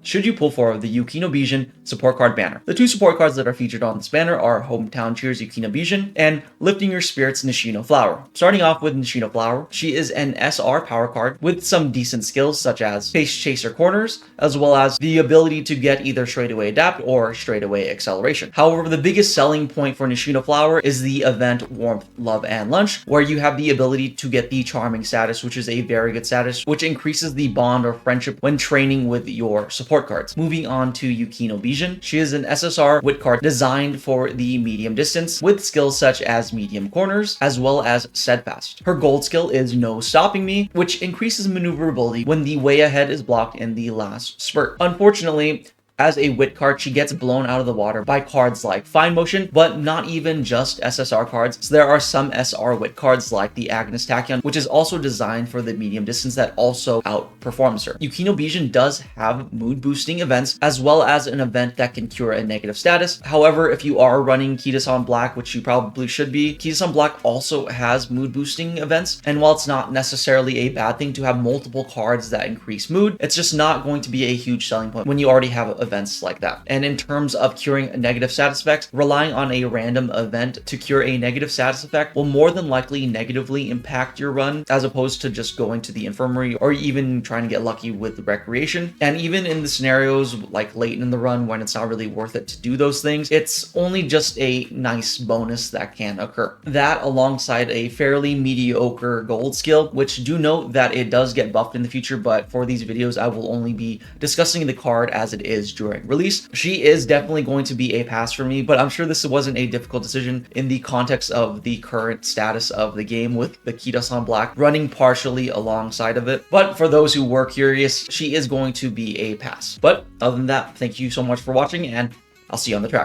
should you pull for the Yukino Bijin support card banner. The two support cards that are featured on this banner are Hometown Cheers Yukino Bijin and Lifting Your Spirits Nishino Flower. Starting off with Nishino Flower, she is an SR power card with some decent skills such as Face Chaser Corners, as well as the ability to get either straightaway adapt or straightaway acceleration. However, the biggest selling point for Nishino Flower is the event Warmth, Love, and Lunch, where you have the ability to get the Charming status, which is a very good status, which increases the bond or friendship when training with your support cards. Moving on to Yukino Bijin, she is an SSR wit card designed for the medium distance with skills such as medium corners as well as steadfast. Her gold skill is No Stopping Me, which increases maneuverability when the way ahead is blocked in the last spurt. Unfortunately, as a wit card, she gets blown out of the water by cards like Fine Motion, but not even just SSR cards. So there are some SR wit cards like the Agnes Tachyon, which is also designed for the medium distance that also outperforms her. Yukino Bijin does have mood boosting events as well as an event that can cure a negative status. However, if you are running Kita-san Black, which you probably should be, Kita-san Black also has mood boosting events. And while it's not necessarily a bad thing to have multiple cards that increase mood, it's just not going to be a huge selling point when you already have events like that. And in terms of curing negative status effects, relying on a random event to cure a negative status effect will more than likely negatively impact your run, as opposed to just going to the infirmary or even trying to get lucky with the recreation. And even in the scenarios like late in the run when it's not really worth it to do those things, it's only just a nice bonus that can occur. That alongside a fairly mediocre gold skill, which do note that it does get buffed in the future, but for these videos I will only be discussing the card as it is during release. She is definitely going to be a pass for me, but I'm sure this wasn't a difficult decision in the context of the current status of the game with the Kita-san Black running partially alongside of it. But for those who were curious, she is going to be a pass. But other than that, thank you so much for watching, and I'll see you on the track.